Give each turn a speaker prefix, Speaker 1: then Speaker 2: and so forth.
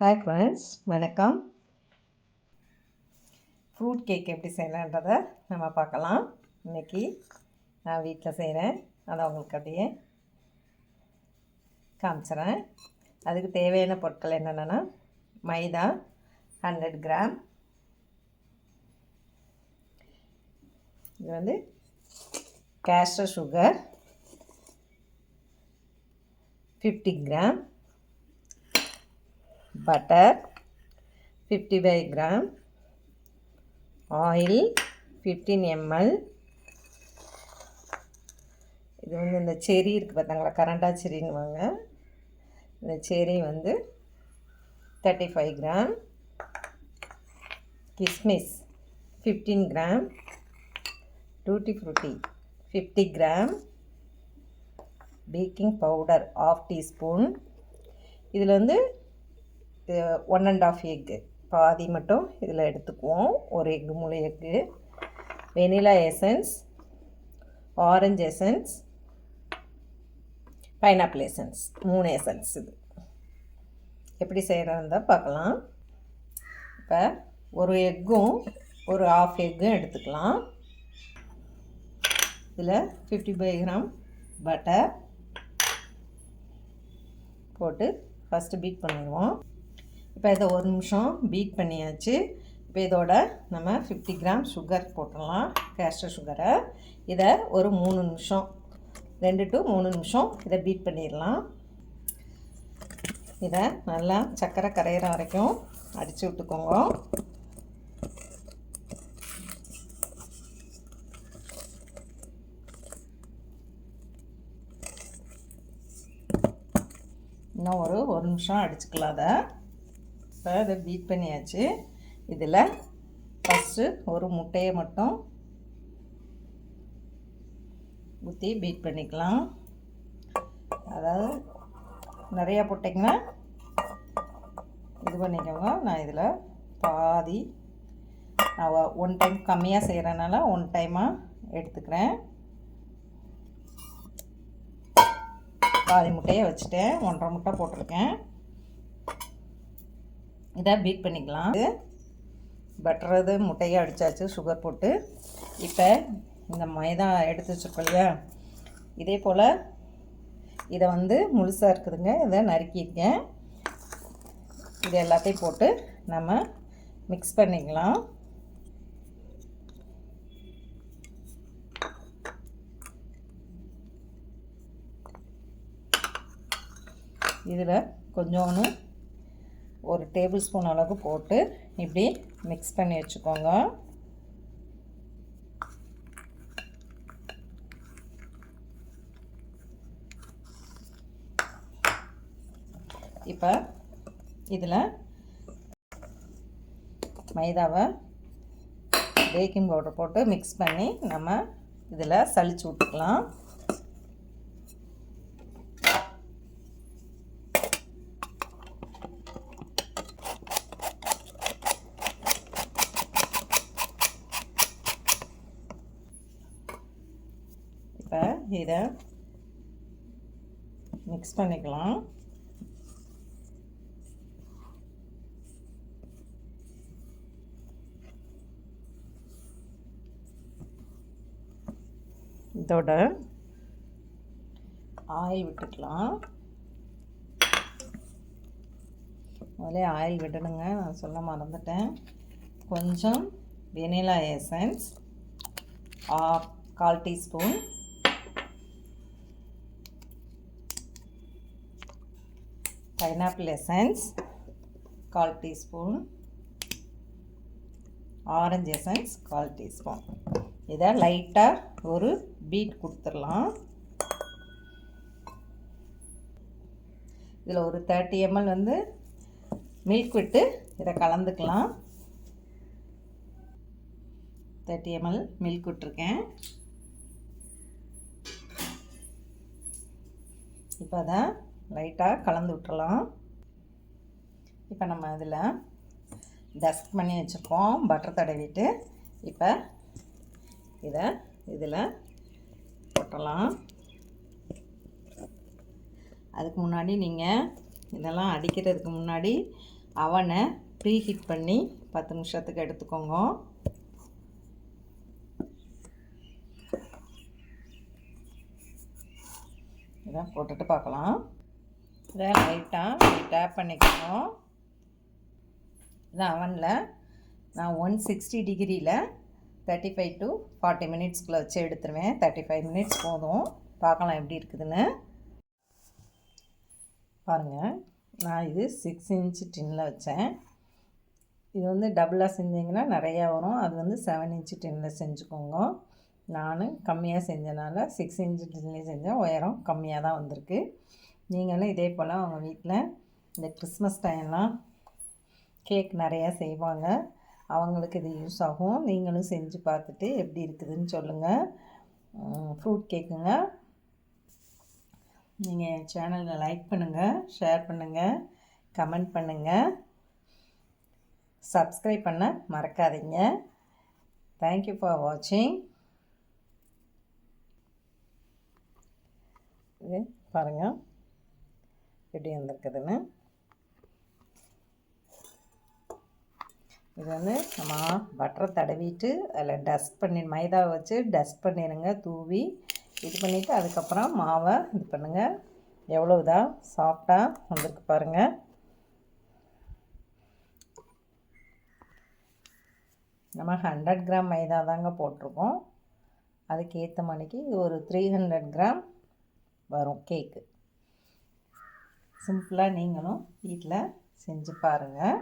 Speaker 1: Hi friends, வணக்கம். Fruit cake எப்படி செய்யலான்றதை நம்ம பார்க்கலாம். இன்றைக்கி நான் வீட்டில் செய்கிறேன். அதை உங்களுக்கு அப்படியே காமிச்சிட்றேன். அதுக்கு தேவையான பொருட்கள் என்னென்னா மைதா 100 கிராம், இது வந்து castor sugar 50 gram, butter 55 gram, oil 15 ml. இது வந்து இந்த செரி இருக்குது பார்த்தாங்களா, கரண்டா செரின்னுவாங்க. இந்த செரி வந்து 35 கிராம், கிஸ்மிஸ் 15 gram, tutti frutti 50 gram, baking powder 1/2 teaspoon. இதில் வந்து 1½ எக்கு, பாதி மட்டும் இதில் எடுத்துக்குவோம். ஒரு எக்கு, முழு egg. Vanilla essence, orange essence, pineapple essence, 3 essence. இது எப்படி செய்கிறதா பார்க்கலாம். இப்போ ஒரு எக்கும் ஒரு 1/2 எக்கும் எடுத்துக்கலாம். இதில் 55 கிராம் பட்டர் போட்டு ஃபஸ்ட்டு பீட் பண்ணிடுவோம். இப்போ இதை 1 நிமிஷம் பீட் பண்ணியாச்சு. இப்போ இதோட நம்ம 50 கிராம் சுகர் போட்டுடலாம், கேஸ்டர் சுகரை. இதை ஒரு 3 நிமிஷம், 2 to 3 நிமிஷம் இதை பீட் பண்ணிடலாம். இதை நல்லா சர்க்கரை கரையிற வரைக்கும் அடித்து விட்டுக்கோங்க. இன்னும் ஒரு நிமிஷம் அடிச்சுக்கலாம். அதை இப்போ இதை பீட் பண்ணியாச்சு. இதில் ஃபஸ்ட்டு ஒரு முட்டையை மட்டும் ஊற்றி பீட் பண்ணிக்கலாம். அதாவது நிறையா போட்டிங்கன்னா இது பண்ணிக்கோங்க. நான் இதில் பாதி, நான் 1 டைம் கம்மியாக செய்கிறனால 1 டைமாக எடுத்துக்கிறேன். பாதி முட்டையை வச்சுட்டேன், 1½ முட்டை போட்டிருக்கேன். இதை பீட் பண்ணிக்கலாம். பட்டர் முட்டையை அடித்தாச்சு சுகர் போட்டு. இப்போ இந்த மைதா எடுத்து வச்சுருக்கோம் இல்லையா, இதே போல் இதை வந்து முழுசாக இருக்குதுங்க, இதை நறுக்கியிருக்கேன். இது எல்லாத்தையும் போட்டு நம்ம மிக்ஸ் பண்ணிக்கலாம். இதில் கொஞ்சோன்னு 1 டேபிள் ஸ்பூன் அளவுக்கு போட்டு இப்படி மிக்ஸ் பண்ணி வச்சுக்கோங்க. இப்போ இதில் மைதாவை பேக்கிங் பவுடர் போட்டு மிக்ஸ் பண்ணி நம்ம இதில் சலிச்சு விட்டுக்கலாம். இப்போ இதை மிக்ஸ் பண்ணிக்கலாம். இதோட ஆயில் விட்டுக்கலாம். முதல்ல ஆயில் விடணுங்க, நான் சொல்ல மறந்துட்டேன். கொஞ்சம் vanilla essence 1/4 teaspoon, pineapple essence 1/4 teaspoon, orange essence 1/4 teaspoon. இதை லைட்டாக ஒரு பீட் கொடுத்துடலாம். இதில் ஒரு 30 ml வந்து மில்க் விட்டு இதை கலந்துக்கலாம். 30 ml மில்க் விட்டுருக்கேன். இப்போ அதை லைட்டாக கலந்து விட்டுறலாம். இப்போ நம்ம இதில் டஸ்ட் பண்ணி வச்சுருக்கோம் பட்டர் தடவிட்டு. இப்போ இதை இதில் போட்டலாம். அதுக்கு முன்னாடி நீங்கள் இதெல்லாம் அடிக்கிறதுக்கு முன்னாடி அவனை ப்ரீஹீட் பண்ணி 10 நிமிஷத்துக்கு எடுத்துக்கோங்க. இதை போட்டுட்டு பார்க்கலாம். இதை லைட்டாக டேப் பண்ணிக்கணும். இதை அவனில் நான் 160 டிகிரியில் 35 to 40 மினிட்ஸ்க்குள்ளே வச்சு எடுத்துருவேன். 35 மினிட்ஸ் போதும். பார்க்கலாம் எப்படி இருக்குதுன்னு. பாருங்கள், நான் இது 6 இன்ச் டின்னில் வச்சேன். இது வந்து டபுளாக செஞ்சிங்கன்னா நிறையா வரும். அது வந்து 7 இன்ச் டின்னில் செஞ்சுக்கோங்க. நான் கம்மியாக செஞ்சனால 6 இன்ச் டின்னில் செஞ்சேன். உயரம் கம்மியாக தான் வந்திருக்கு. நீங்களும் இதே போல் அவங்க வீட்டில் இந்த கிறிஸ்மஸ் டைம்லாம் கேக் நிறையா செய்வாங்க. அவங்களுக்கு இது யூஸ் ஆகும். நீங்களும் செஞ்சு பார்த்துட்டு எப்படி இருக்குதுன்னு சொல்லுங்கள். ஃப்ரூட் கேக்குங்க. நீங்கள் என் சேனலில் லைக் பண்ணுங்கள், ஷேர் பண்ணுங்கள், கமெண்ட் பண்ணுங்கள், சப்ஸ்கிரைப் பண்ண மறக்காதீங்க. தேங்க்யூ ஃபார் வாட்சிங். இது பாருங்கள் எப்படி வந்திருக்குதுன்னு. இது வந்து நம்ம பட்டரை தடவிட்டு அதில் டஸ்ட் பண்ணி மைதாவை வச்சு டஸ்ட் பண்ணிடுங்க. தூவி இது பண்ணிவிட்டு அதுக்கப்புறம் மாவை இது பண்ணுங்கள். எவ்வளோ இதாக சாஃப்டாக வந்திருக்கு பாருங்கள். நம்ம 100 கிராம் மைதா தாங்க போட்டிருக்கோம். அதுக்கு ஏற்ற மணிக்கு இது ஒரு 300 கிராம் வரும் கேக்கு. சிம்பிளாக நீங்களும் வீட்டில் செஞ்சு பாருங்கள்.